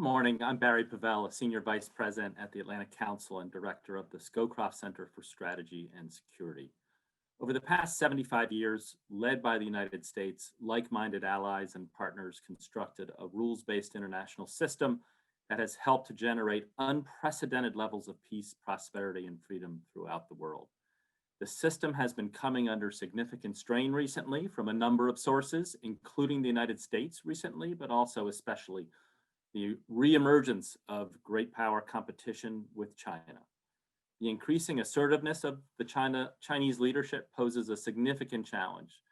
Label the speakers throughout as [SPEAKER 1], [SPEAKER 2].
[SPEAKER 1] morning. I'm Barry Pavel, a Senior Vice President at the Atlantic Council and Director of the Scowcroft Center for Strategy and Security. Over the past 75 years, led by the United States, like-minded allies and partners constructed a rules-based international system that has helped to generate unprecedented levels of peace, prosperity, and freedom throughout the world. The system has been coming under significant strain recently from a number of sources, including the United States recently, but also especially the reemergence of great power competition with China. The increasing assertiveness of the Chinese leadership poses a significant challenge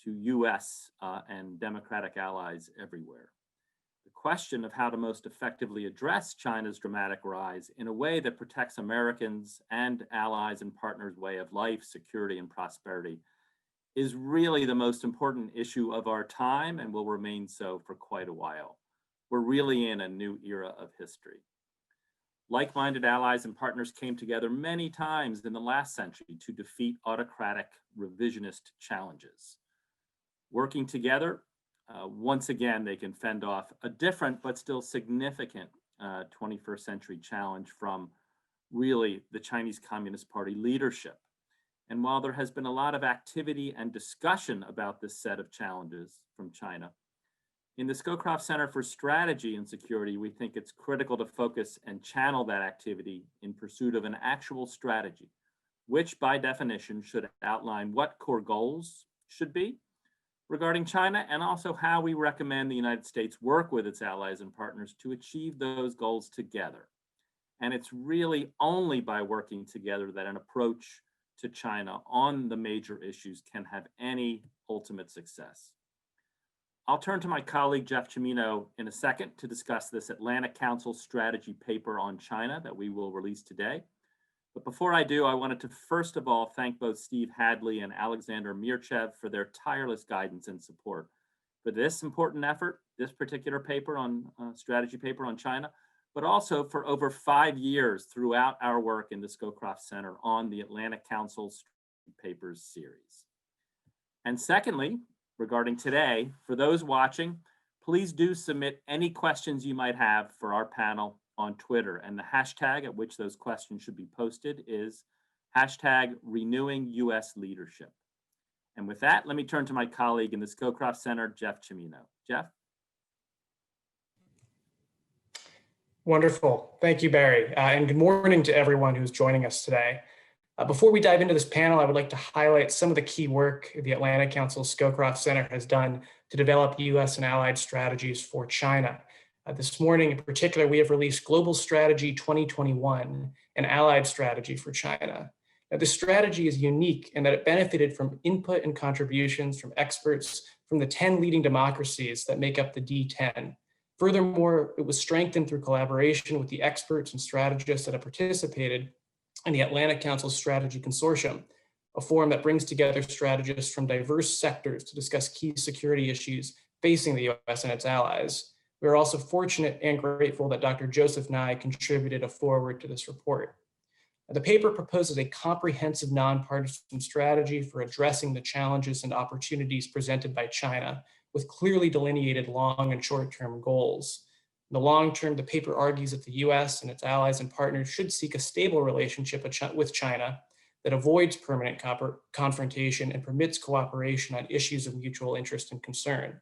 [SPEAKER 1] to US and democratic allies everywhere. The question of how to most effectively address China's dramatic rise in a way that protects Americans and allies and partners' way of life, security, and prosperity is really the most important issue of our time and will remain so for quite a while. We're really in a new era of history. Like-minded allies and partners came together many times in the last century to defeat autocratic revisionist challenges. Working together, once again, they can fend off a different but still significant 21st century challenge from really the Chinese Communist Party leadership. And while there has been a lot of activity and discussion about this set of challenges from China, in the Scowcroft Center for Strategy and Security, we think it's critical to focus and channel that activity in pursuit of an actual strategy, which by definition should outline what core goals should be regarding China and also how we recommend the United States work with its allies and partners to achieve those goals together. And it's really only by working together that an approach to China on the major issues can have any ultimate success. I'll turn to my colleague, Jeff Cimino, in a second to discuss this Atlantic Council strategy paper on China that we will release today. But before I do, I wanted to first of all thank both Steve Hadley and Alexander Mirchev for their tireless guidance and support for this important effort, this particular paper on strategy paper on China, but also for over 5 years throughout our work in the Scowcroft Center on the Atlantic Council Papers series. And secondly, regarding today, for those watching, please do submit any questions you might have for our panel on Twitter. And the hashtag at which those questions should be posted is #RenewingUSLeadership. And with that, let me turn to my colleague in the Scowcroft Center, Jeff Cimino. Jeff?
[SPEAKER 2] Wonderful. Thank you, Barry. And good morning to everyone who's joining us today. Before we dive into this panel, I would like to highlight some of the key work the Atlantic Council Scowcroft Center has done to develop US and allied strategies for China. This morning in particular, we have released Global Strategy 2021, an allied strategy for China. Now, this strategy is unique in that it benefited from input and contributions from experts from the 10 leading democracies that make up the D10. Furthermore, it was strengthened through collaboration with the experts and strategists that have participated in the Atlantic Council Strategy Consortium, a forum that brings together strategists from diverse sectors to discuss key security issues facing the US and its allies. We are also fortunate and grateful that Dr. Joseph Nye contributed a foreword to this report. The paper proposes a comprehensive nonpartisan strategy for addressing the challenges and opportunities presented by China, with clearly delineated long and short-term goals. In the long term, the paper argues that the US and its allies and partners should seek a stable relationship with China that avoids permanent confrontation and permits cooperation on issues of mutual interest and concern.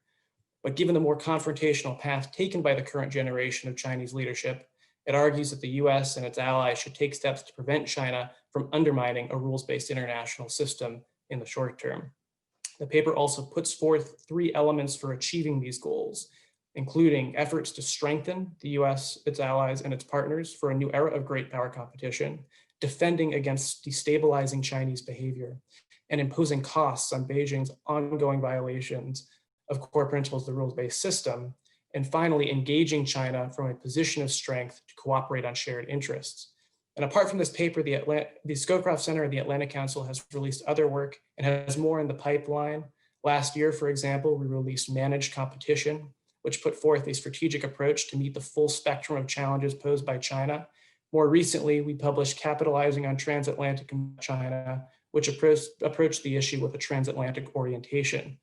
[SPEAKER 2] But given the more confrontational path taken by the current generation of Chinese leadership, it argues that the US and its allies should take steps to prevent China from undermining a rules-based international system in the short term. The paper also puts forth 3 elements for achieving these goals, including efforts to strengthen the US, its allies, and its partners for a new era of great power competition, defending against destabilizing Chinese behavior, and imposing costs on Beijing's ongoing violations of core principles of the rules-based system, and finally, engaging China from a position of strength to cooperate on shared interests. And apart from this paper, the Scowcroft Center and the Atlantic Council has released other work and has more in the pipeline. Last year, for example, we released Managed Competition, which put forth a strategic approach to meet the full spectrum of challenges posed by China. More recently, we published Capitalizing on Transatlantic China, which approached the issue with a transatlantic orientation.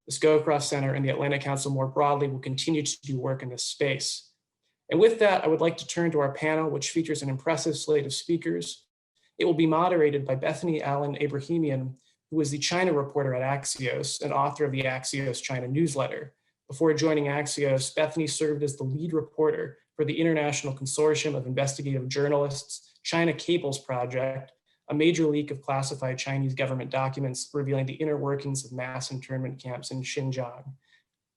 [SPEAKER 2] The Scowcroft Center and the Atlantic Council more broadly will continue to do work in this space. And with that, I would like to turn to our panel, which features an impressive slate of speakers. It will be moderated by Bethany Allen Abrahamian, who is the China reporter at Axios and author of the Axios China newsletter. Before joining Axios, Bethany served as the lead reporter for the International Consortium of Investigative Journalists China Cables Project, a major leak of classified Chinese government documents revealing the inner workings of mass internment camps in Xinjiang.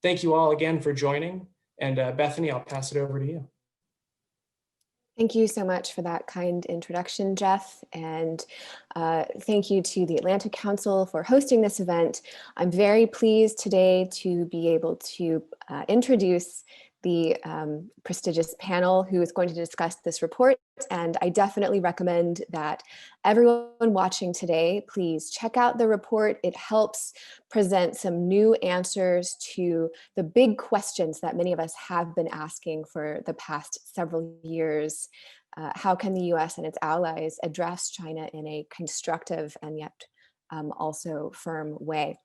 [SPEAKER 2] Thank you all again for joining. And Bethany, I'll pass it over to you.
[SPEAKER 3] Thank you so much for that kind introduction, Jeff. And thank you to the Atlantic Council for hosting this event. I'm very pleased today to be able to introduce the prestigious panel who is going to discuss this report. And I definitely recommend that everyone watching today, please check out the report. It helps present some new answers to the big questions that many of us have been asking for the past several years. How can the US and its allies address China in a constructive and yet also firm way?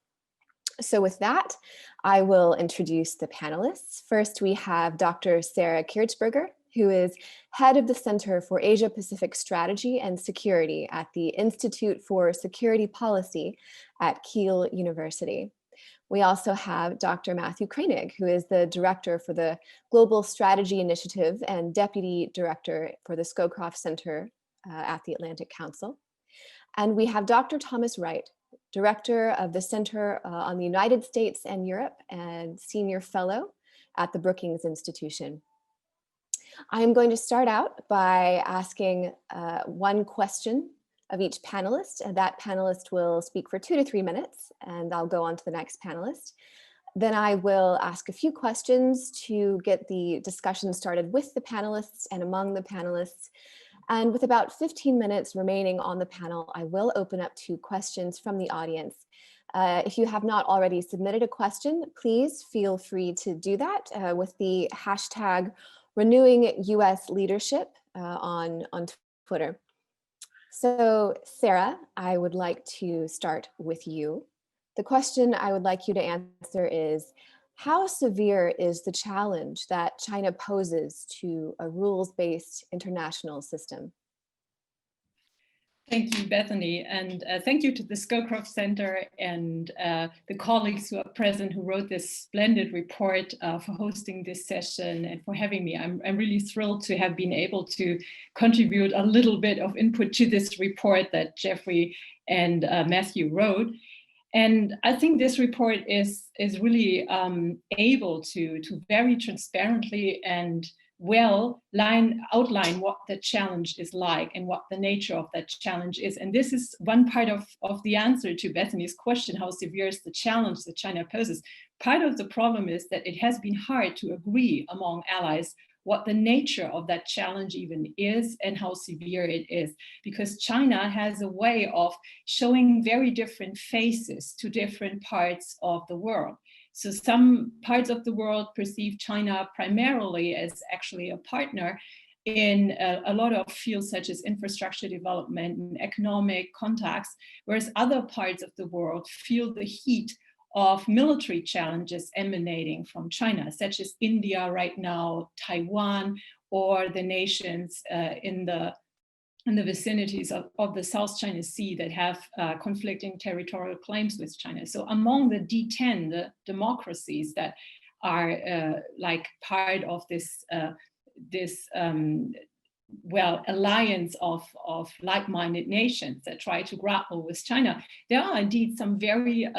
[SPEAKER 3] So with that, I will introduce the panelists. First, we have Dr. Sarah Kirchberger, who is head of the Center for Asia Pacific Strategy and Security at the Institute for Security Policy at Kiel University. We also have Dr. Matthew Koenig, who is the director for the Global Strategy Initiative and deputy director for the Scowcroft Center at the Atlantic Council. And we have Dr. Thomas Wright, director of the Center on the United States and Europe and senior fellow at the Brookings Institution. I am going to start out by asking one question of each panelist, and that panelist will speak for 2 to 3 minutes, and I'll go on to the next panelist. Then I will ask a few questions to get the discussion started with the panelists and among the panelists. And with about 15 minutes remaining on the panel, I will open up to questions from the audience. If you have not already submitted a question, please feel free to do that with the hashtag #RenewingUSLeadership on Twitter. So Sarah, I would like to start with you. The question I would like you to answer is, how severe is the challenge that China poses to a rules-based international system?
[SPEAKER 4] Thank you, Bethany, and thank you to the Scowcroft Center and the colleagues who are present who wrote this splendid report for hosting this session and for having me. I'm really thrilled to have been able to contribute a little bit of input to this report that Jeffrey and Matthew wrote. And I think this report is really able to very transparently and well outline what the challenge is like and what the nature of that challenge is. And this is one part of the answer to Bethany's question, how severe is the challenge that China poses? Part of the problem is that it has been hard to agree among allies what the nature of that challenge even is and how severe it is, because China has a way of showing very different faces to different parts of the world. So some parts of the world perceive China primarily as actually a partner in a lot of fields such as infrastructure development and economic contacts, whereas other parts of the world feel the heat of military challenges emanating from China, such as India right now, Taiwan, or the nations in the vicinities of the South China Sea that have conflicting territorial claims with China. So among the D10, the democracies that are like part of this alliance of like-minded nations that try to grapple with China, there are indeed some very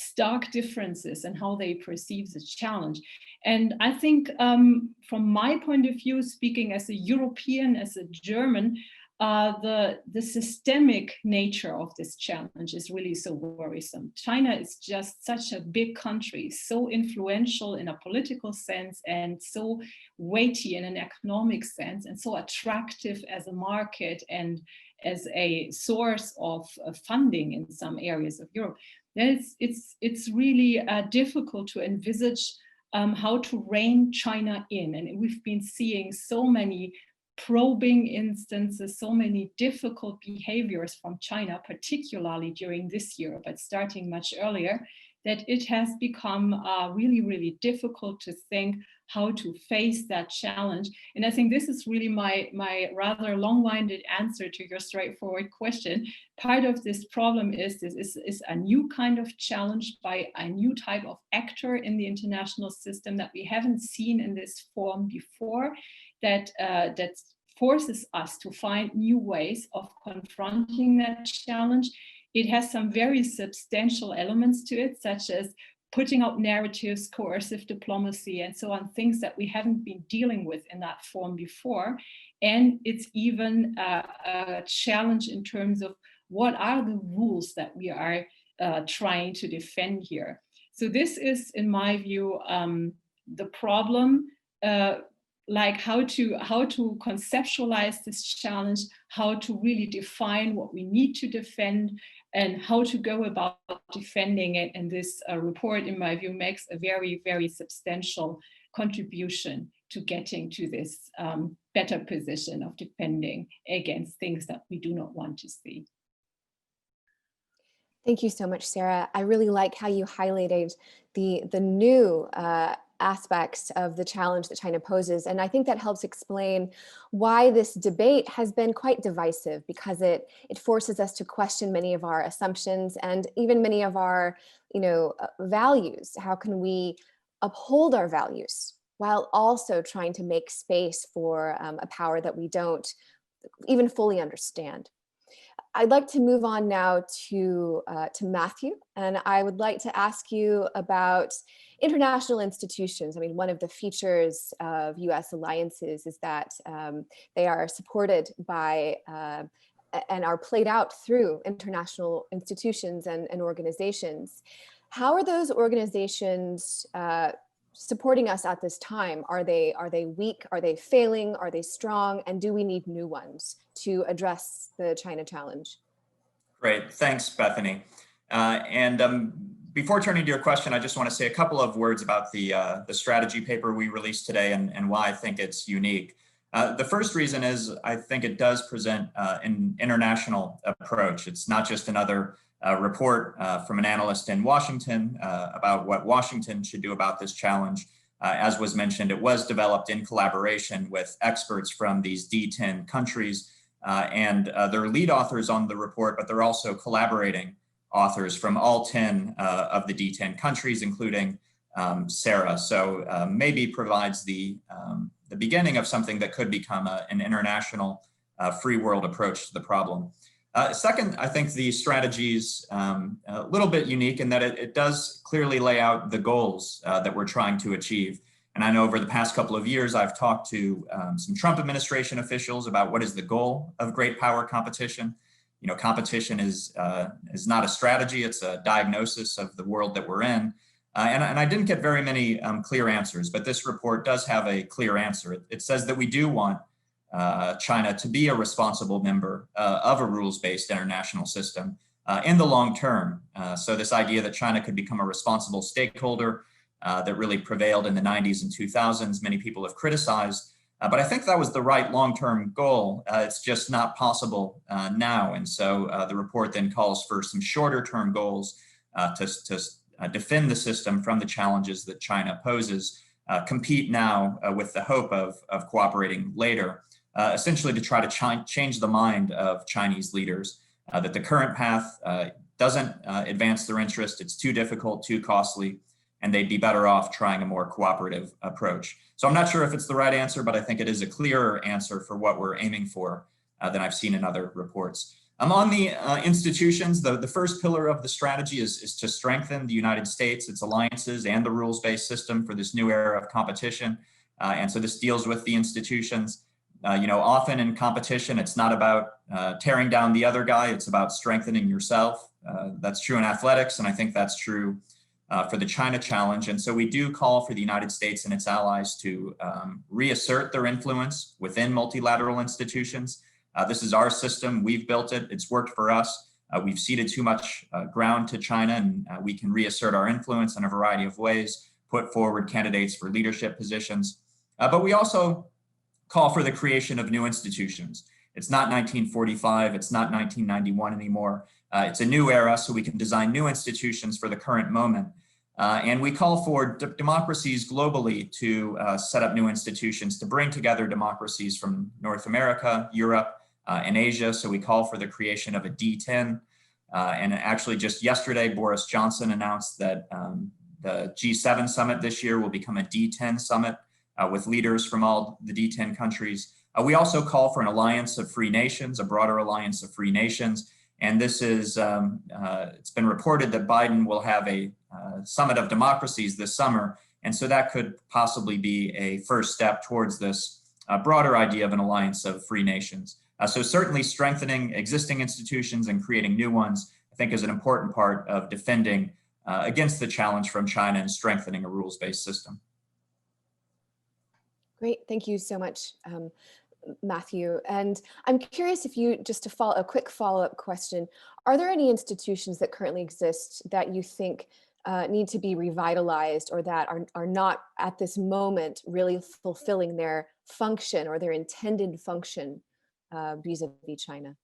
[SPEAKER 4] stark differences in how they perceive the challenge. And I think from my point of view, speaking as a European, as a German, the systemic nature of this challenge is really so worrisome. China is just such a big country, so influential in a political sense and so weighty in an economic sense and so attractive as a market and as a source of funding in some areas of Europe. It's really difficult to envisage how to rein China in. And we've been seeing so many probing instances, so many difficult behaviors from China, particularly during this year, but starting much earlier, that it has become really, really difficult to think how to face that challenge. And I think this is really my rather long-winded answer to your straightforward question. Part of this problem is this is a new kind of challenge by a new type of actor in the international system that we haven't seen in this form before, that forces us to find new ways of confronting that challenge. It has some very substantial elements to it, such as putting out narratives, coercive diplomacy, and so on, things that we haven't been dealing with in that form before. And it's even a challenge in terms of what are the rules that we are trying to defend here. So this is, in my view, the problem, like how to conceptualize this challenge, how to really define what we need to defend, and how to go about defending it. And this report, in my view, makes a very, very substantial contribution to getting to this better position of defending against things that we do not want to see.
[SPEAKER 3] Thank you so much, Sarah. I really like how you highlighted the new aspects of the challenge that China poses. And I think that helps explain why this debate has been quite divisive, because it forces us to question many of our assumptions and even many of our values. How can we uphold our values while also trying to make space for a power that we don't even fully understand? I'd like to move on now to Matthew, and I would like to ask you about international institutions. I mean, one of the features of US alliances is that they are supported by and are played out through international institutions and organizations. How are those organizations supporting us at this time? Are they weak? Are they failing? Are they strong? And do we need new ones to address the China challenge?
[SPEAKER 5] Great, thanks, Bethany. Before turning to your question, I just want to say a couple of words about the strategy paper we released today and why I think it's unique. The first reason is I think it does present an international approach. It's not just another report from an analyst in Washington about what Washington should do about this challenge. As was mentioned, it was developed in collaboration with experts from these D10 countries, and they're lead authors on the report, but they're also collaborating authors from all 10 of the D10 countries, including Sarah. So maybe provides the beginning of something that could become an international free world approach to the problem. Second, I think the strategy is a little bit unique in that it does clearly lay out the goals that we're trying to achieve. And I know over the past couple of years, I've talked to some Trump administration officials about what is the goal of great power competition. You know, competition is not a strategy, it's a diagnosis of the world that we're in. And I didn't get very many clear answers, but this report does have a clear answer. It says that we do want China to be a responsible member of a rules-based international system in the long term. So this idea that China could become a responsible stakeholder that really prevailed in the 90s and 2000s, many people have criticized, but I think that was the right long-term goal. It's just not possible now. And so the report then calls for some shorter-term goals to defend the system from the challenges that China poses, compete now with the hope of cooperating later. Essentially to try to change the mind of Chinese leaders, that the current path doesn't advance their interest, it's too difficult, too costly, and they'd be better off trying a more cooperative approach. So I'm not sure if it's the right answer, but I think it is a clearer answer for what we're aiming for than I've seen in other reports. On the institutions, the first pillar of the strategy is to strengthen the United States, its alliances, and the rules-based system for this new era of competition. And so this deals with the institutions. Often in competition, it's not about tearing down the other guy, it's about strengthening yourself. That's true in athletics, and I think that's true for the China challenge. And so we do call for the United States and its allies to reassert their influence within multilateral institutions. This is our system, we've built it, it's worked for us. We've ceded too much ground to China, and we can reassert our influence in a variety of ways, put forward candidates for leadership positions. But we also call for the creation of new institutions. It's not 1945, it's not 1991 anymore. It's a new era, so we can design new institutions for the current moment. And we call for democracies globally to set up new institutions to bring together democracies from North America, Europe, and Asia. So we call for the creation of a D10. And actually just yesterday, Boris Johnson announced that the G7 summit this year will become a D10 summit with leaders from all the D10 countries. We also call for an alliance of free nations, a broader alliance of free nations. And this is, it's been reported that Biden will have a summit of democracies this summer. And so that could possibly be a first step towards this broader idea of an alliance of free nations. So certainly strengthening existing institutions and creating new ones, I think, is an important part of defending against the challenge from China and strengthening a rules-based system.
[SPEAKER 3] Great, thank you so much, Matthew. And I'm curious if you, just to follow a quick follow-up question, are there any institutions that currently exist that you think need to be revitalized or that are not at this moment really fulfilling their function or their intended function vis-a-vis China?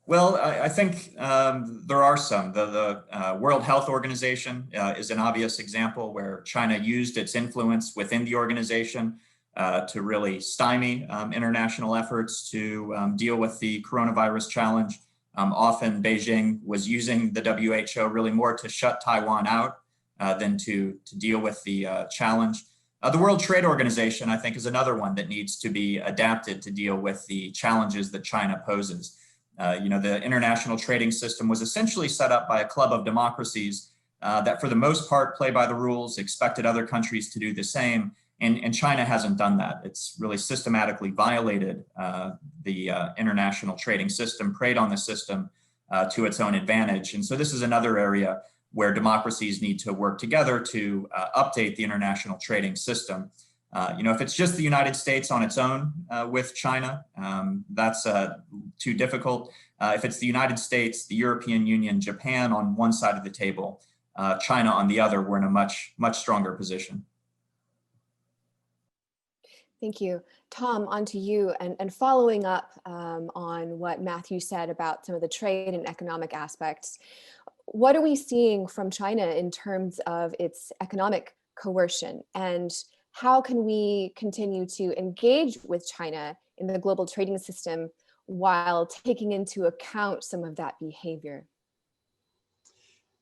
[SPEAKER 5] Well, I think there are some. The World Health Organization is an obvious example where China used its influence within the organization to really stymie international efforts to deal with the coronavirus challenge. Often Beijing was using the WHO really more to shut Taiwan out than to deal with the challenge. The World Trade Organization, I think, is another one that needs to be adapted to deal with the challenges that China poses. The international trading system was essentially set up by a club of democracies that for the most part play by the rules, expected other countries to do the same. And China hasn't done that. It's really systematically violated the international trading system, preyed on the system to its own advantage. And so this is another area where democracies need to work together to update the international trading system. If it's just the United States on its own with China, that's too difficult. If it's the United States, the European Union, Japan on one side of the table, China on the other, we're in a much stronger position.
[SPEAKER 3] Thank you. Tom, on to you. And following up on what Matthew said about some of the trade and economic aspects, what are we seeing from China in terms of its economic coercion? And how can we continue to engage with China in the global trading system while taking into account some of that behavior?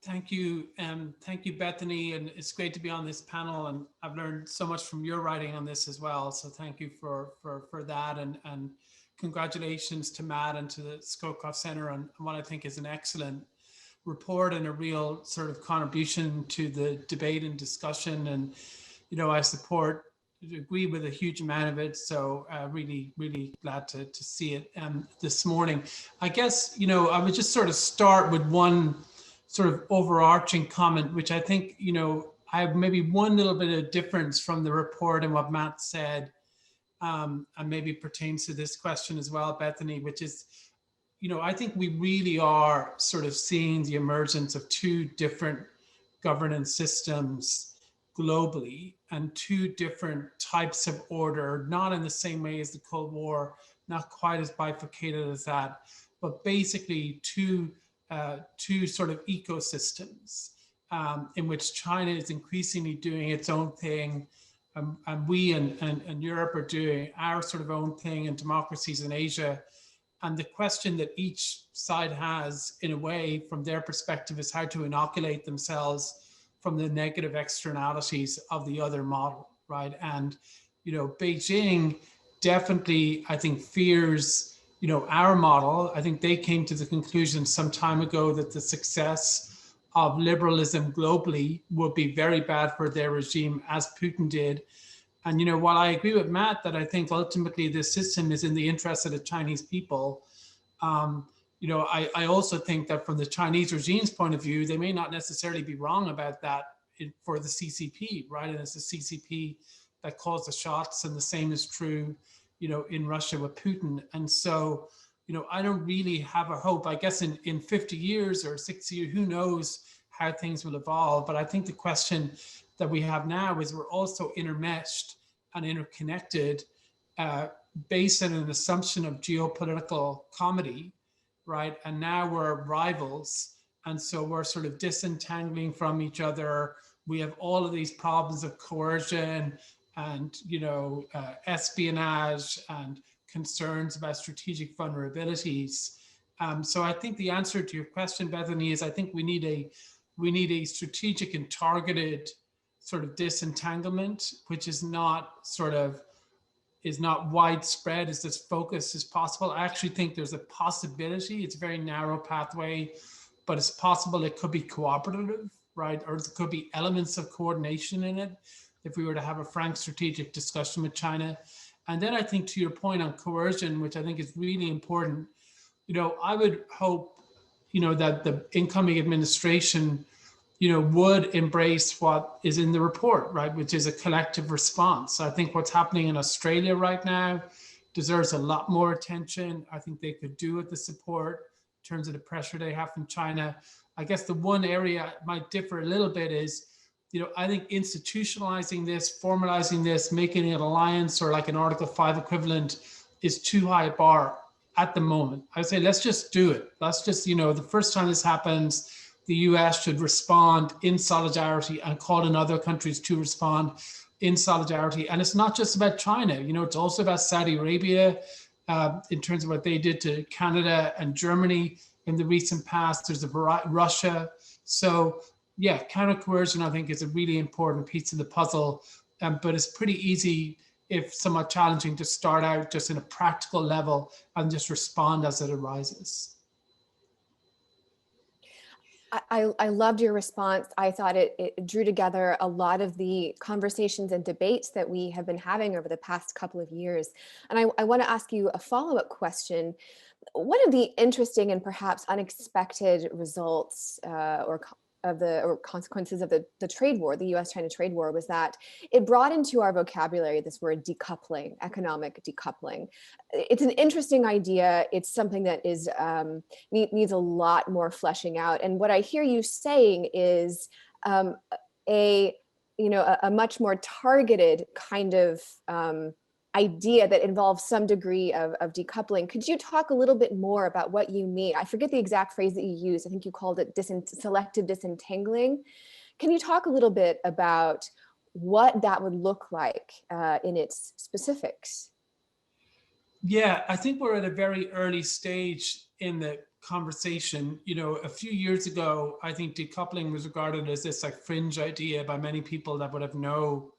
[SPEAKER 6] Thank you. Thank you, Bethany. And it's great to be on this panel. And I've learned so much from your writing on this as well. So thank you for that. And congratulations to Matt and to the Scowcroft Center on what I think is an excellent report and a real sort of contribution to the debate and discussion. And, I agree with a huge amount of it. So really glad to see it this morning. I guess, I would just sort of start with one sort of overarching comment, which I think, I have maybe one little bit of difference from the report and what Matt said, and maybe pertains to this question as well, Bethany, which is, I think we really are sort of seeing the emergence of two different governance systems globally and two different types of order, not in the same way as the Cold War, not quite as bifurcated as that, but basically two sort of ecosystems in which China is increasingly doing its own thing, and we and Europe are doing our sort of own thing, and democracies in Asia. And the question that each side has, in a way, from their perspective, is how to inoculate themselves from the negative externalities of the other model, right? And, Beijing definitely, I think, fears, our model. I think they came to the conclusion some time ago that the success of liberalism globally would be very bad for their regime, as Putin did. And, while I agree with Matt that I think ultimately this system is in the interest of the Chinese people, I also think that from the Chinese regime's point of view, they may not necessarily be wrong about that for the CCP, right? And it's the CCP that calls the shots, and the same is true, in Russia with Putin. And so, I don't really have a hope. I guess in 50 years or 60 years, who knows how things will evolve. But I think the question that we have now is we're also intermeshed and interconnected based on an assumption of geopolitical comedy, right? And now we're rivals. And so we're sort of disentangling from each other. We have all of these problems of coercion and, espionage and concerns about strategic vulnerabilities. So I think the answer to your question, Bethany, is I think we need a strategic and targeted sort of disentanglement, which is not widespread, is as focused as possible. I actually think there's a possibility, it's a very narrow pathway, but it's possible it could be cooperative, right? Or there could be elements of coordination in it if we were to have a frank strategic discussion with China. And then I think to your point on coercion, which I think is really important, I would hope, that the incoming administration, would embrace what is in the report, right, which is a collective response. I think what's happening in Australia right now deserves a lot more attention. I think they could do with the support in terms of the pressure they have from China. I guess the one area might differ a little bit is, I think institutionalizing this, formalizing this, making it an alliance or like an Article 5 equivalent is too high a bar at the moment. I would say, let's just do it. Let's just, the first time this happens, the US should respond in solidarity and call on other countries to respond in solidarity. And it's not just about China, it's also about Saudi Arabia in terms of what they did to Canada and Germany in the recent past. There's Russia. So yeah, counter-coercion, I think, is a really important piece of the puzzle, but it's pretty easy, if somewhat challenging, to start out just in a practical level and just respond as it arises.
[SPEAKER 3] I loved your response. I thought it drew together a lot of the conversations and debates that we have been having over the past couple of years. And I want to ask you a follow-up question. One of the interesting and perhaps unexpected results or consequences of the trade war, the US-China trade war, was that it brought into our vocabulary this word decoupling, economic decoupling. It's an interesting idea. It's something that is needs a lot more fleshing out. And what I hear you saying is a much more targeted kind of idea that involves some degree of decoupling. Could you talk a little bit more about what you mean? I forget the exact phrase that you used. I think you called it selective disentangling. Can you talk a little bit about what that would look like in its specifics?
[SPEAKER 6] Yeah, I think we're at a very early stage in the conversation. A few years ago, I think decoupling was regarded as this like fringe idea by many people that would have no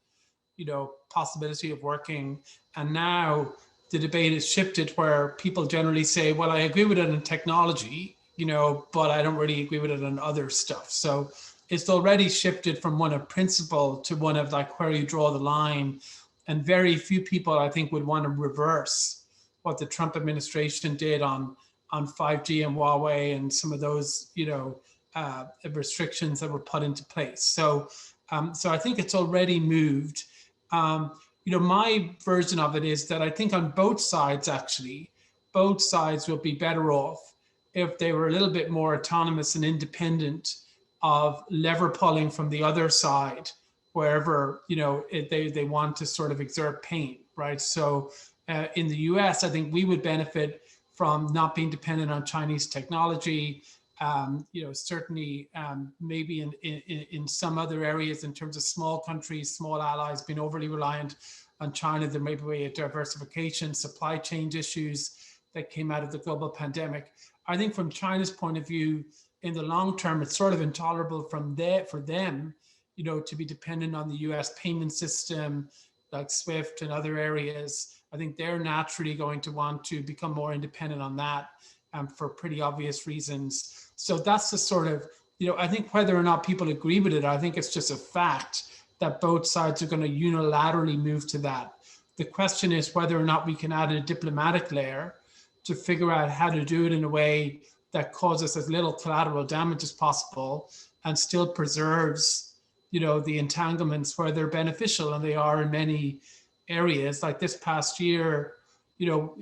[SPEAKER 6] possibility of working. And now the debate has shifted where people generally say, well, I agree with it in technology, but I don't really agree with it on other stuff. So it's already shifted from one of principle to one of like where you draw the line. And very few people, I think, would want to reverse what the Trump administration did on 5G and Huawei and some of those, restrictions that were put into place. So I think it's already moved. My version of it is that I think on both sides, actually, both sides would be better off if they were a little bit more autonomous and independent of lever pulling from the other side, wherever, they want to sort of exert pain, right? So in the US, I think we would benefit from not being dependent on Chinese technology. Certainly maybe in some other areas in terms of small countries, small allies being overly reliant on China, there may be a diversification, supply chain issues that came out of the global pandemic. I think from China's point of view, in the long term, it's sort of intolerable for them, to be dependent on the US payment system like SWIFT and other areas. I think they're naturally going to want to become more independent on that for pretty obvious reasons. So that's the sort of, I think whether or not people agree with it, I think it's just a fact that both sides are going to unilaterally move to that. The question is whether or not we can add a diplomatic layer to figure out how to do it in a way that causes as little collateral damage as possible and still preserves, the entanglements where they're beneficial, and they are in many areas. Like this past year,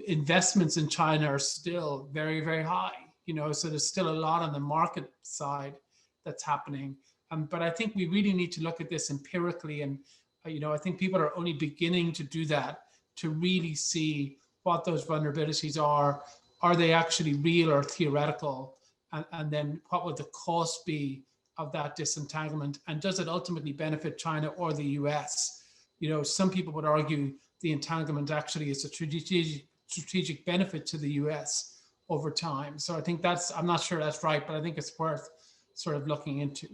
[SPEAKER 6] investments in China are still very, very high, so there's still a lot on the market side that's happening. But I think we really need to look at this empirically. And, I think people are only beginning to do that, to really see what those vulnerabilities are they actually real or theoretical? And then what would the cost be of that disentanglement? And does it ultimately benefit China or the US? You know, some people would argue the entanglement actually is a strategic benefit to the US over time. So I think I'm not sure that's right, but I think it's worth sort of looking into.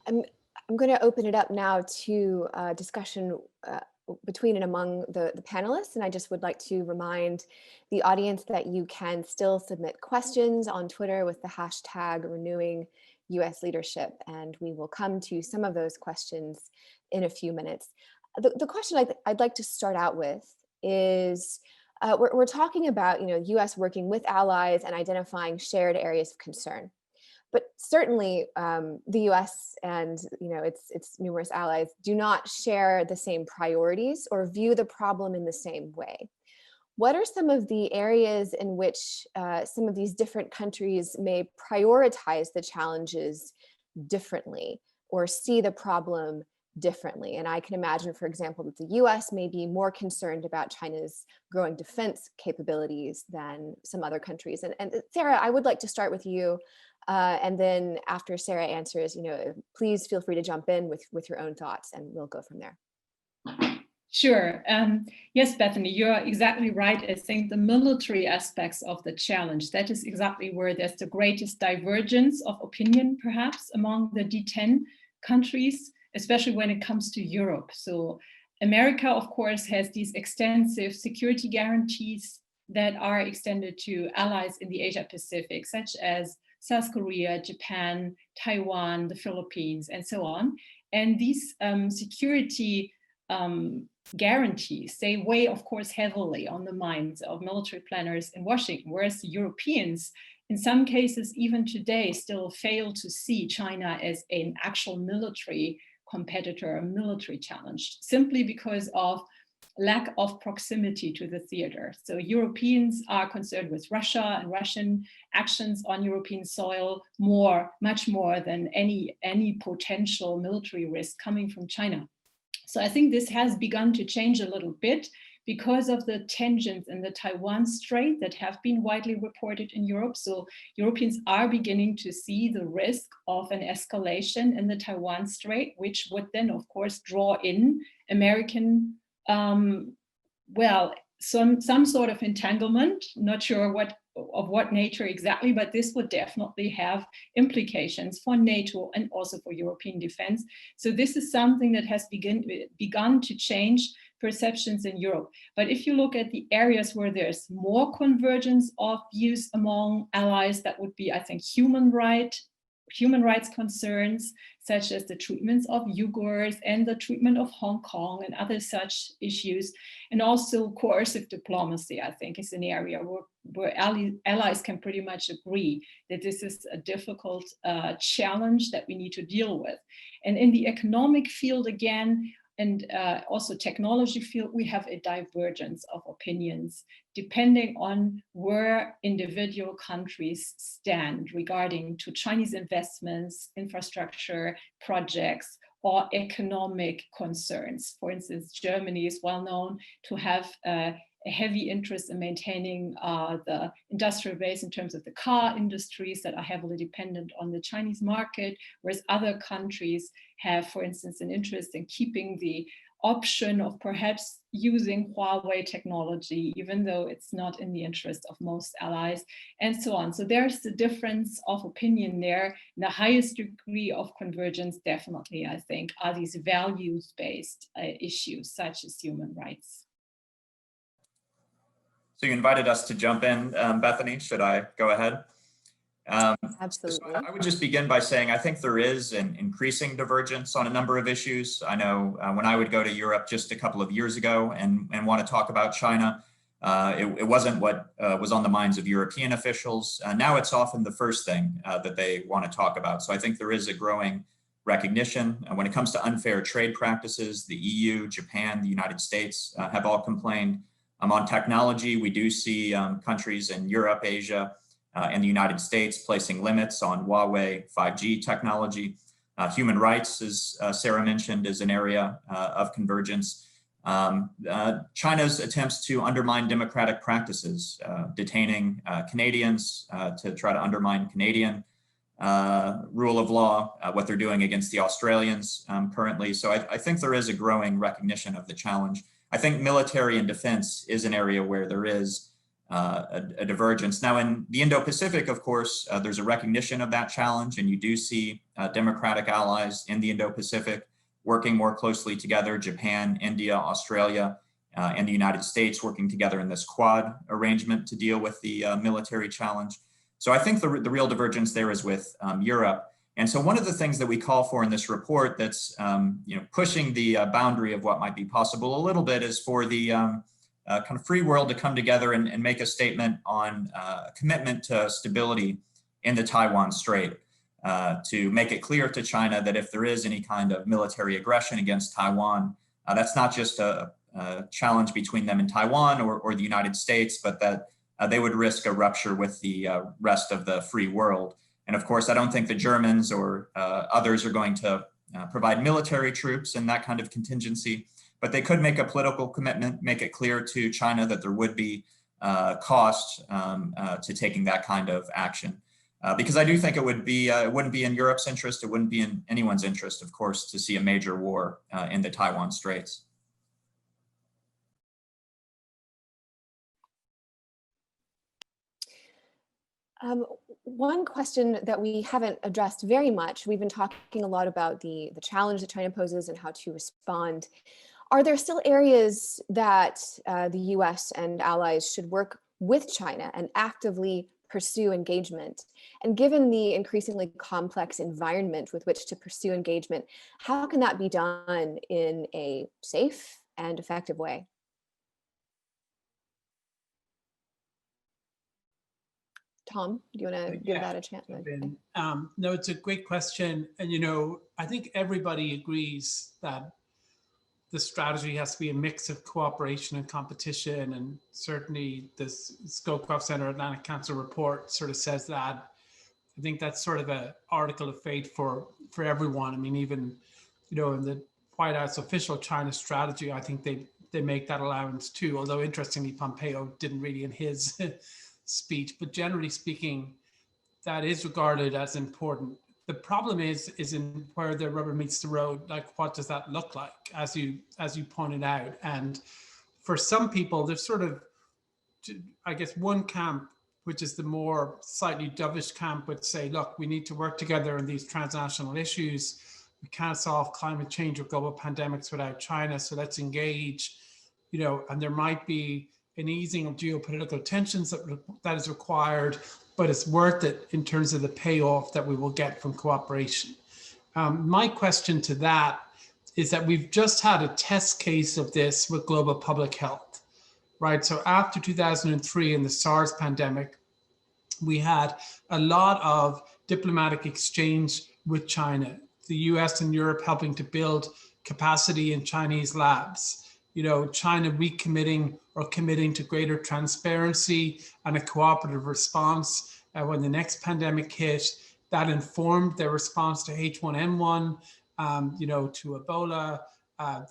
[SPEAKER 3] I'm going to open it up now to discussion between and among the panelists. And I just would like to remind the audience that you can still submit questions on Twitter with the hashtag renewing US leadership. And we will come to some of those questions in a few minutes. The question I'd like to start out with is, we're talking about, US working with allies and identifying shared areas of concern. But certainly the US and its numerous allies do not share the same priorities or view the problem in the same way. What are some of the areas in which some of these different countries may prioritize the challenges differently or see the problem differently? And I can imagine, for example, that the US may be more concerned about China's growing defense capabilities than some other countries. And Sarah, I would like to start with you. And then after Sarah answers, please feel free to jump in with your own thoughts and we'll go from there.
[SPEAKER 4] Sure. Yes, Bethany, you're exactly right. I think the military aspects of the challenge, that is exactly where there's the greatest divergence of opinion, perhaps, among the D10 countries, especially when it comes to Europe. So America, of course, has these extensive security guarantees that are extended to allies in the Asia Pacific, such as South Korea, Japan, Taiwan, the Philippines, and so on. And these security guarantees, they weigh, of course, heavily on the minds of military planners in Washington, whereas the Europeans, in some cases, even today, still fail to see China as an actual military competitor, a military challenge, simply because of lack of proximity to the theater. So Europeans are concerned with Russia and Russian actions on European soil much more than any potential military risk coming from China. So I think this has begun to change a little bit because of the tensions in the Taiwan Strait that have been widely reported in Europe. So Europeans are beginning to see the risk of an escalation in the Taiwan Strait, which would then, of course, draw in American some sort of entanglement, not sure of what nature exactly, but this would definitely have implications for NATO and also for European defense. So this is something that has begun to change perceptions in Europe. But if you look at the areas where there's more convergence of views among allies, that would be, I think, human rights concerns, such as the treatments of Uyghurs and the treatment of Hong Kong and other such issues. And also coercive diplomacy, I think, is an area where allies can pretty much agree that this is a difficult challenge that we need to deal with. And in the economic field, again, and also technology field, we have a divergence of opinions depending on where individual countries stand regarding to Chinese investments, infrastructure projects, or economic concerns. For instance, Germany is well known to have a heavy interest in maintaining the industrial base in terms of the car industries that are heavily dependent on the Chinese market, whereas other countries have, for instance, an interest in keeping the option of perhaps using Huawei technology, even though it's not in the interest of most allies, and so on. So there's the difference of opinion there. And the highest degree of convergence, definitely, I think, are these values-based issues, such as human rights.
[SPEAKER 5] So you invited us to jump in, Bethany. Should I go ahead?
[SPEAKER 3] Absolutely.
[SPEAKER 5] So I would just begin by saying I think there is an increasing divergence on a number of issues. I know when I would go to Europe just a couple of years ago and want to talk about China, it wasn't what was on the minds of European officials. Now it's often the first thing that they want to talk about. So I think there is a growing recognition. When it comes to unfair trade practices, the EU, Japan, the United States have all complained. On technology, we do see countries in Europe, Asia, and the United States placing limits on Huawei 5G technology. Human rights, as Sarah mentioned, is an area of convergence. China's attempts to undermine democratic practices, detaining Canadians to try to undermine Canadian rule of law, what they're doing against the Australians currently. So I think there is a growing recognition of the challenge. I think military and defense is an area where there is a divergence. Now in the Indo-Pacific, of course, there's a recognition of that challenge, and you do see democratic allies in the Indo-Pacific working more closely together, Japan, India, Australia, and the United States working together in this Quad arrangement to deal with the military challenge. So I think the real divergence there is with Europe. And so one of the things that we call for in this report that's pushing the boundary of what might be possible a little bit is for the kind of free world to come together and make a statement on a commitment to stability in the Taiwan Strait, to make it clear to China that if there is any kind of military aggression against Taiwan, that's not just a challenge between them and Taiwan or the United States, but that they would risk a rupture with the rest of the free world. And of course, I don't think the Germans or others are going to provide military troops in that kind of contingency, but they could make a political commitment, make it clear to China that there would be cost to taking that kind of action. Because I do think it wouldn't be in Europe's interest, it wouldn't be in anyone's interest, of course, to see a major war in the Taiwan Straits.
[SPEAKER 3] One question that we haven't addressed very much, we've been talking a lot about the challenge that China poses and how to respond. Are there still areas that the US and allies should work with China and actively pursue engagement? And given the increasingly complex environment with which to pursue engagement, how can that be done in a safe and effective way? Tom, do you want to give that a chance?
[SPEAKER 6] No, it's a great question. And, I think everybody agrees that the strategy has to be a mix of cooperation and competition. And certainly this Scowcroft Center Atlantic Council report sort of says that. I think that's sort of an article of fate for everyone. I mean, even, in the White House official China strategy, I think they make that allowance too. Although interestingly, Pompeo didn't really in his speech, but generally speaking, that is regarded as important. The problem is in where the rubber meets the road. Like, what does that look like, as you pointed out? And for some people, there's sort of, I guess, one camp, which is the more slightly dovish camp, would say, look, we need to work together on these transnational issues. We can't solve climate change or global pandemics without China, so let's engage. And there might be an easing of geopolitical tensions that is required, but it's worth it in terms of the payoff that we will get from cooperation. My question to that is that we've just had a test case of this with global public health, right? So after 2003 and the SARS pandemic, we had a lot of diplomatic exchange with China, the US and Europe helping to build capacity in Chinese labs. China recommitting or committing to greater transparency and a cooperative response when the next pandemic hit. That informed their response to H1N1, to Ebola.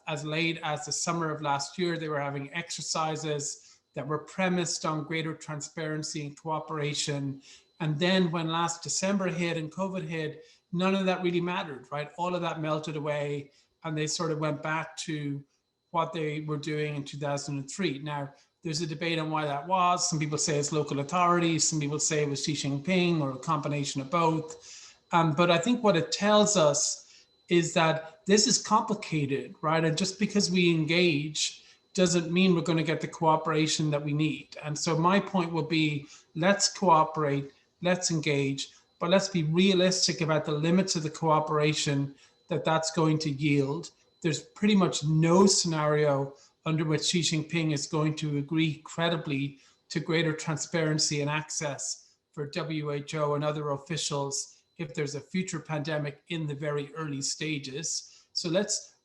[SPEAKER 6] As late as the summer of last year, they were having exercises that were premised on greater transparency and cooperation. And then when last December hit and COVID hit, none of that really mattered, right? All of that melted away, and they sort of went back to what they were doing in 2003. Now, there's a debate on why that was. Some people say it's local authorities. Some people say it was Xi Jinping, or a combination of both. But I think what it tells us is that this is complicated, right? And just because we engage doesn't mean we're going to get the cooperation that we need. And so my point will be, let's cooperate, let's engage, but let's be realistic about the limits of the cooperation that's going to yield. There's pretty much no scenario under which Xi Jinping is going to agree credibly to greater transparency and access for WHO and other officials if there's a future pandemic in the very early stages. So let's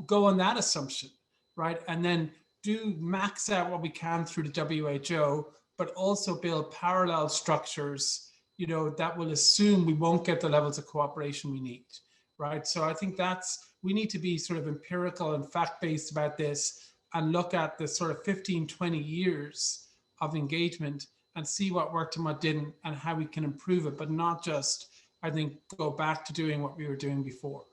[SPEAKER 6] go on that assumption, right? And then do max out what we can through the WHO, but also build parallel structures, that will assume we won't get the levels of cooperation we need, right? So I think we need to be sort of empirical and fact-based about this, and look at the sort of 15, 20 years of engagement and see what worked and what didn't and how we can improve it, but not just, I think, go back to doing what we were doing before.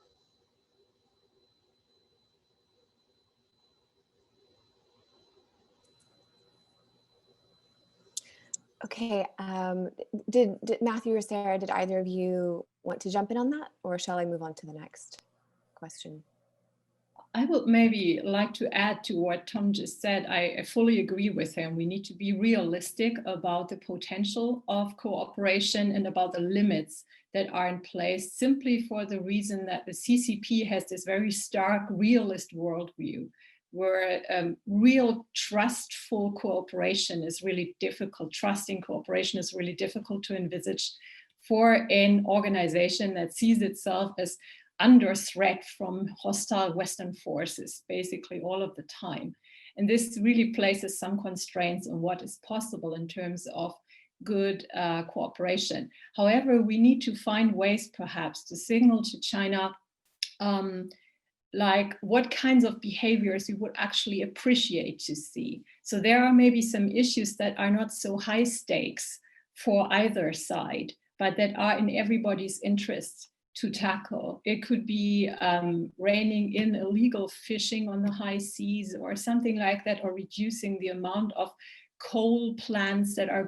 [SPEAKER 3] Okay, did Matthew or Sarah, did either of you want to jump in on that, or shall I move on to the next question?
[SPEAKER 4] I would maybe like to add to what Tom just said. I fully agree with him. We need to be realistic about the potential of cooperation and about the limits that are in place, simply for the reason that the CCP has this very stark realist worldview, where real trustful cooperation is really difficult. Trusting cooperation is really difficult to envisage for an organization that sees itself as under threat from hostile Western forces, basically all of the time. And this really places some constraints on what is possible in terms of good cooperation. However, we need to find ways perhaps to signal to China like what kinds of behaviors we would actually appreciate to see. So there are maybe some issues that are not so high stakes for either side, but that are in everybody's interest to tackle. It could be reining in illegal fishing on the high seas or something like that, or reducing the amount of coal plants that are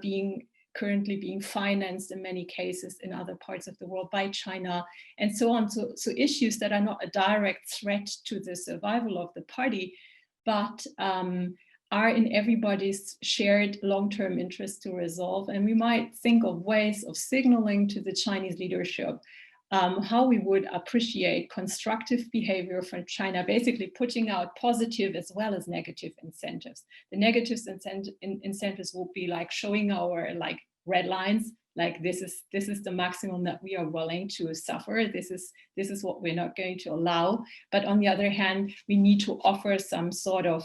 [SPEAKER 4] currently being financed in many cases in other parts of the world by China, and so on. So issues that are not a direct threat to the survival of the party, but are in everybody's shared long-term interest to resolve. And we might think of ways of signaling to the Chinese leadership how we would appreciate constructive behavior from China, basically putting out positive as well as negative incentives. The negative incentives will be like showing our like red lines, like this is the maximum that we are willing to suffer. This is what we're not going to allow. But on the other hand, we need to offer some sort of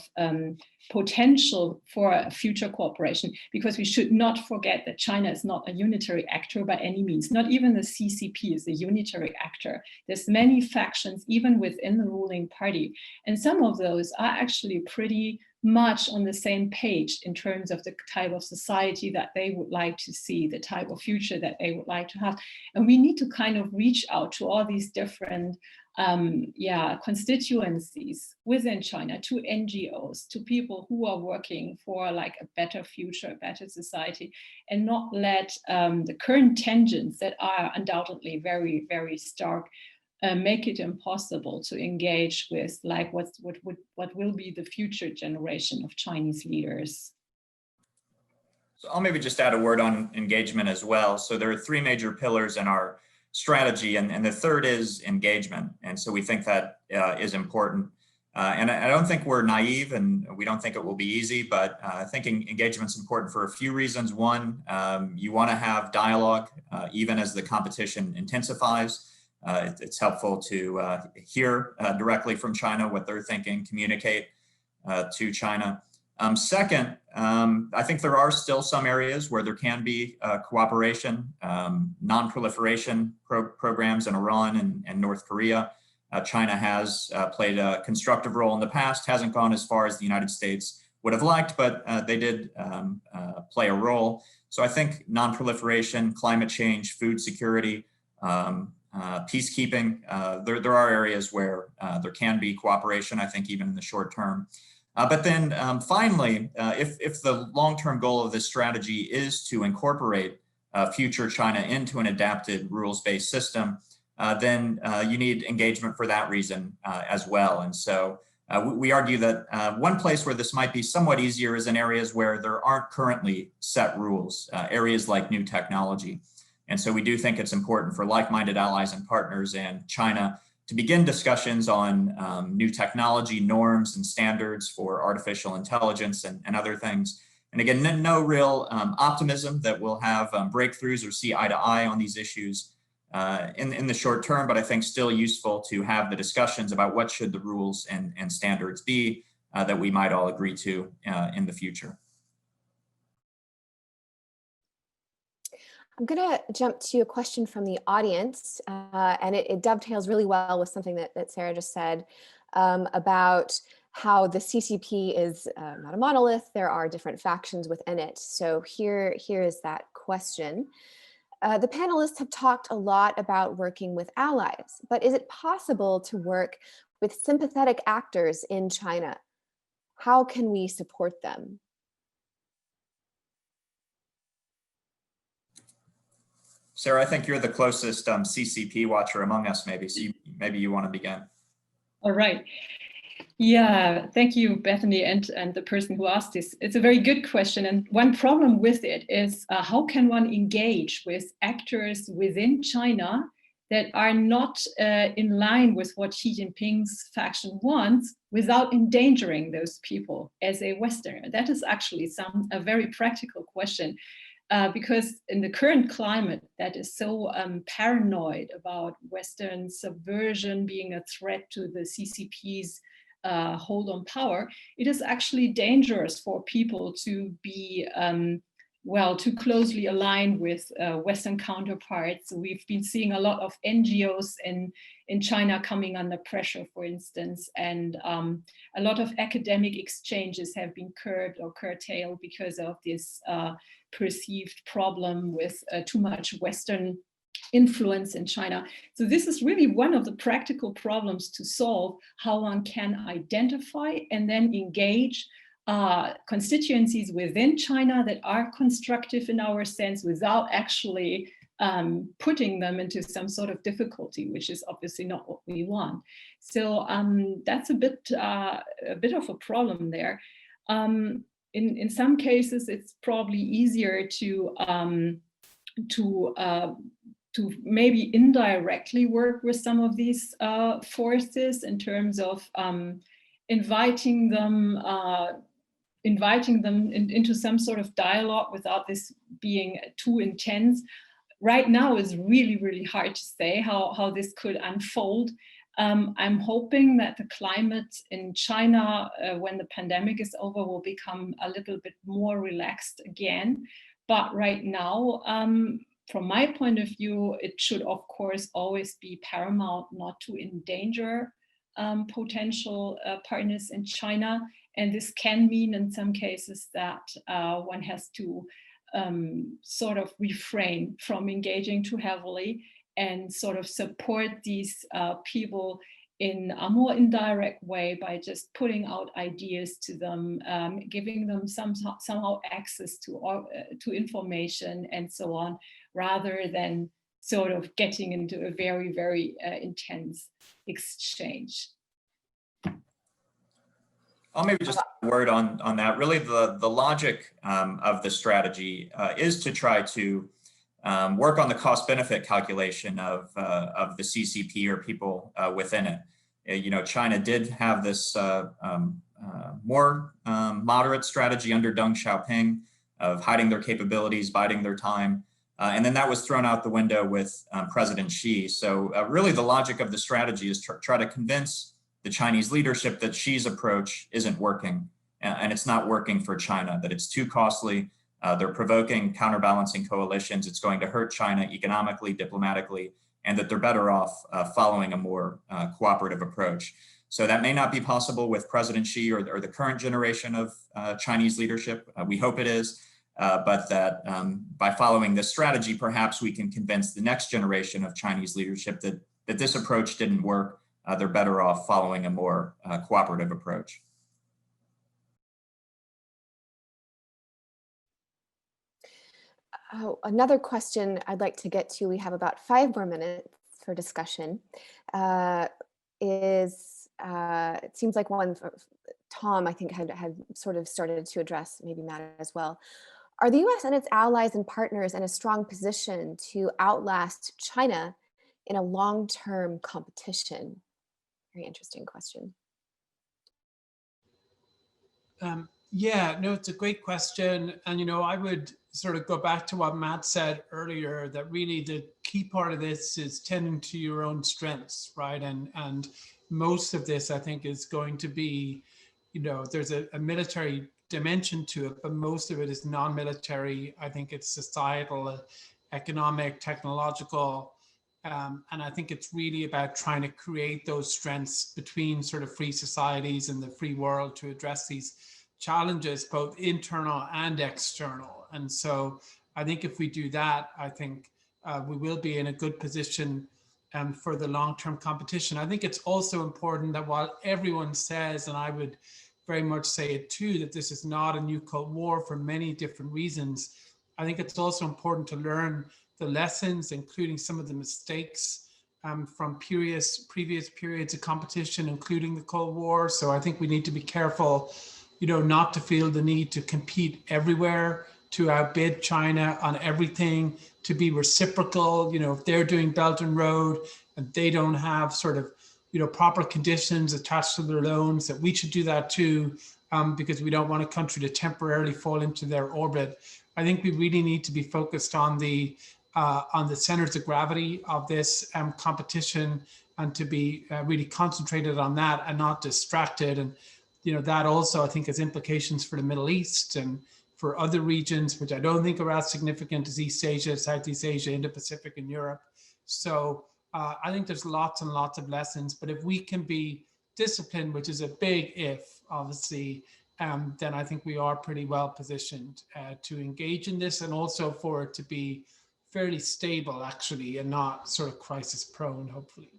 [SPEAKER 4] potential for future cooperation, because we should not forget that China is not a unitary actor by any means. Not even the CCP is a unitary actor. There's many factions even within the ruling party, and some of those are actually pretty much on the same page in terms of the type of society that they would like to see, the type of future that they would like to have. And we need to kind of reach out to all these different constituencies within China, to NGOs, to people who are working for like a better future, a better society, and not let the current tensions that are undoubtedly very, very stark make it impossible to engage with like what will be the future generation of Chinese leaders.
[SPEAKER 5] So I'll maybe just add a word on engagement as well. So there are three major pillars in our strategy, and the third is engagement. And so we think that is important. And I don't think we're naive, and we don't think it will be easy, but I think engagement's important for a few reasons. One, you want to have dialogue even as the competition intensifies. It's helpful to hear directly from China what they're thinking, communicate to China. Second, I think there are still some areas where there can be cooperation, non-proliferation programs in Iran and North Korea. China has played a constructive role in the past, hasn't gone as far as the United States would have liked, but they did play a role. So I think non-proliferation, climate change, food security, peacekeeping, there are areas where there can be cooperation, I think, even in the short term. But then finally, if the long-term goal of this strategy is to incorporate future China into an adapted rules-based system, then you need engagement for that reason as well. And so we argue that one place where this might be somewhat easier is in areas where there aren't currently set rules, areas like new technology. And so we do think it's important for like-minded allies and partners and China to begin discussions on new technology norms and standards for artificial intelligence and other things. And again, no real optimism that we'll have breakthroughs or see eye to eye on these issues in the short term, but I think still useful to have the discussions about what should the rules and standards be that we might all agree to in the future.
[SPEAKER 3] I'm going to jump to a question from the audience, and it dovetails really well with something that Sarah just said about how the CCP is not a monolith. There are different factions within it. So here is that question. The panelists have talked a lot about working with allies, but is it possible to work with sympathetic actors in China? How can we support them?
[SPEAKER 5] Sarah, I think you're the closest CCP watcher among us, maybe. So maybe you want to begin.
[SPEAKER 4] All right. Yeah, thank you, Bethany, and the person who asked this. It's a very good question. And one problem with it is how can one engage with actors within China that are not in line with what Xi Jinping's faction wants without endangering those people as a Westerner? That is actually a very practical question. Because in the current climate that is so paranoid about Western subversion being a threat to the CCP's hold on power, it is actually dangerous for people to be too closely aligned with Western counterparts. We've been seeing a lot of NGOs in China coming under pressure, for instance, and a lot of academic exchanges have been curbed or curtailed because of this perceived problem with too much Western influence in China. So this is really one of the practical problems to solve, how one can identify and then engage constituencies within China that are constructive in our sense without actually putting them into some sort of difficulty, which is obviously not what we want. So that's a bit of a problem there. In some cases, it's probably easier to maybe indirectly work with some of these forces in terms of inviting them into some sort of dialogue without this being too intense. Right now is really, really hard to say how this could unfold. I'm hoping that the climate in China, when the pandemic is over, will become a little bit more relaxed again. But right now, from my point of view, it should, of course, always be paramount not to endanger potential partners in China. And this can mean in some cases that one has to sort of refrain from engaging too heavily and sort of support these people in a more indirect way by just putting out ideas to them, giving them somehow access to information and so on, rather than sort of getting into a very, very intense exchange.
[SPEAKER 5] I'll maybe just a word on that. Really, the logic of the strategy is to try to work on the cost-benefit calculation of the CCP or people within it. You know, China did have this more moderate strategy under Deng Xiaoping of hiding their capabilities, biding their time. And then that was thrown out the window with President Xi. So really the logic of the strategy is to try to convince the Chinese leadership that Xi's approach isn't working, and it's not working for China, that it's too costly. They're provoking counterbalancing coalitions. It's going to hurt China economically, diplomatically, and that they're better off following a more cooperative approach. So that may not be possible with President Xi or the current generation of Chinese leadership. We hope it is, but that by following this strategy, perhaps we can convince the next generation of Chinese leadership that this approach didn't work. They're better off following a more cooperative approach.
[SPEAKER 3] Oh, another question I'd like to get to, we have about 5 more minutes for discussion, it seems like one Tom, I think, had sort of started to address, maybe Matt as well. Are the US and its allies and partners in a strong position to outlast China in a long-term competition? Very interesting question.
[SPEAKER 6] Yeah, no, it's a great question. And, you know, I would sort of go back to what Matt said earlier, that really the key part of this is tending to your own strengths, right? And most of this, I think, is going to be, you know, there's a military dimension to it, but most of it is non-military. I think it's societal, economic, technological, And I think it's really about trying to create those strengths between sort of free societies and the free world to address these challenges, both internal and external. And so I think if we do that, I think we will be in a good position for the long-term competition. I think it's also important that while everyone says, and I would very much say it too, that this is not a new Cold War for many different reasons, I think it's also important to learn the lessons, including some of the mistakes from previous periods of competition, including the Cold War. So I think we need to be careful, not to feel the need to compete everywhere, to outbid China on everything, to be reciprocal. If they're doing Belt and Road and they don't have sort of, proper conditions attached to their loans, that we should do that too, because we don't want a country to temporarily fall into their orbit. I think we really need to be focused on the centers of gravity of this competition, and to be really concentrated on that and not distracted. And that also, I think, has implications for the Middle East and for other regions, which I don't think are as significant as East Asia, Southeast Asia, Indo-Pacific, and Europe. So I think there's lots and lots of lessons. But if we can be disciplined, which is a big if, obviously, then I think we are pretty well positioned to engage in this, and also for it to be fairly stable, actually, and not sort of crisis prone, hopefully.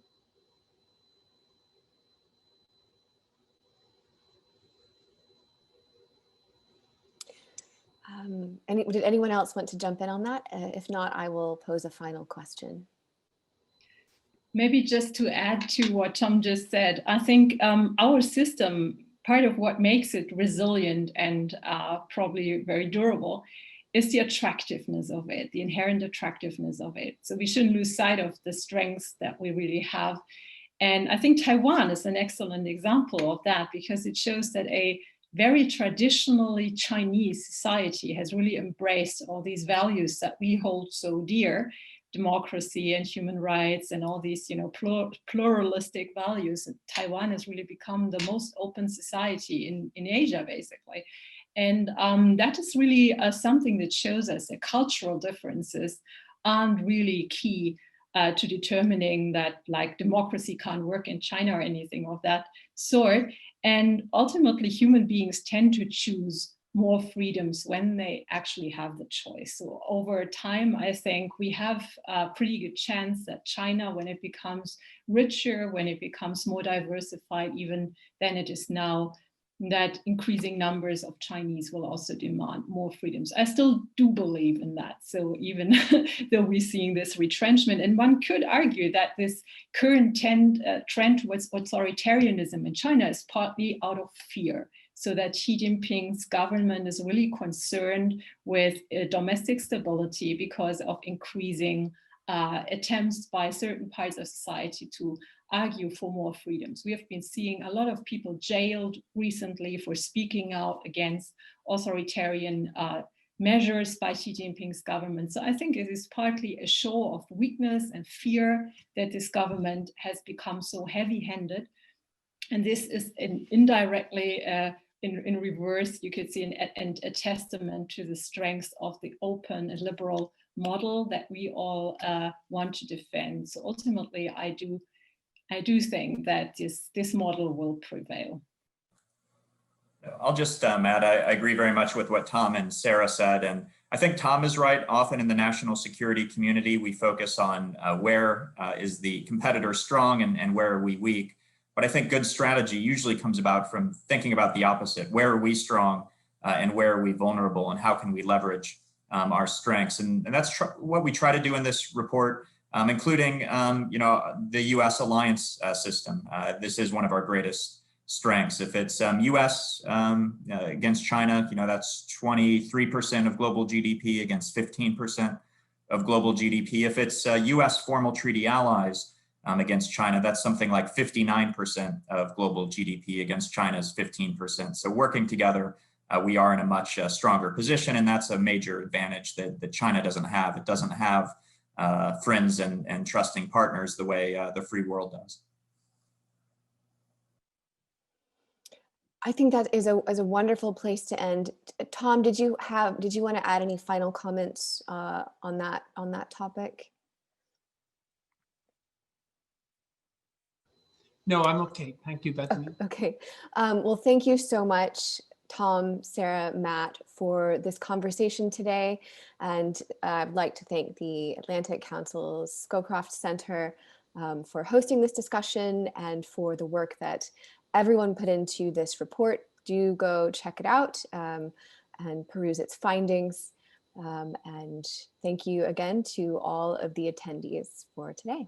[SPEAKER 3] Did anyone else want to jump in on that? If not, I will pose a final question.
[SPEAKER 4] Maybe just to add to what Tom just said, I think our system, part of what makes it resilient and probably very durable, is the attractiveness of it, the inherent attractiveness of it. So we shouldn't lose sight of the strengths that we really have. And I think Taiwan is an excellent example of that, because it shows that a very traditionally Chinese society has really embraced all these values that we hold so dear, democracy and human rights and all these, pluralistic values. And Taiwan has really become the most open society in Asia, basically. And that is really something that shows us that cultural differences aren't really key to determining that, like, democracy can't work in China or anything of that sort. And ultimately, human beings tend to choose more freedoms when they actually have the choice. So over time, I think we have a pretty good chance that China, when it becomes richer, when it becomes more diversified even than it is now, that increasing numbers of Chinese will also demand more freedoms. I still do believe in that. So even though we're seeing this retrenchment, and one could argue that this current trend towards authoritarianism in China is partly out of fear, so that Xi Jinping's government is really concerned with domestic stability because of increasing attempts by certain parts of society to argue for more freedoms. We have been seeing a lot of people jailed recently for speaking out against authoritarian measures by Xi Jinping's government. So I think it is partly a show of weakness and fear that this government has become so heavy-handed. And this is indirectly, in reverse, you could see a testament to the strength of the open and liberal model that we all want to defend. So ultimately, I do think that this model will prevail.
[SPEAKER 5] I'll just add, I agree very much with what Tom and Sarah said. And I think Tom is right. Often in the national security community, we focus on where is the competitor strong and where are we weak. But I think good strategy usually comes about from thinking about the opposite. Where are we strong and where are we vulnerable, and how can we leverage our strengths? And that's what we try to do in this report. Including, the U.S. alliance system. This is one of our greatest strengths. If it's U.S. Against China, that's 23% of global GDP against 15% of global GDP. If it's U.S. formal treaty allies against China, that's something like 59% of global GDP against China's 15%. So working together, we are in a much stronger position, and that's a major advantage that China doesn't have. It doesn't have friends and trusting partners the way the free world does.
[SPEAKER 3] I think that is a wonderful place to end. Tom, did you want to add any final comments on that topic?
[SPEAKER 6] No, I'm okay. Thank you, Bethany.
[SPEAKER 3] Okay. Well, thank you so much, Tom, Sarah, Matt, for this conversation today. And I'd like to thank the Atlantic Council's Scowcroft Center for hosting this discussion and for the work that everyone put into this report. Do go check it out and peruse its findings. And thank you again to all of the attendees for today.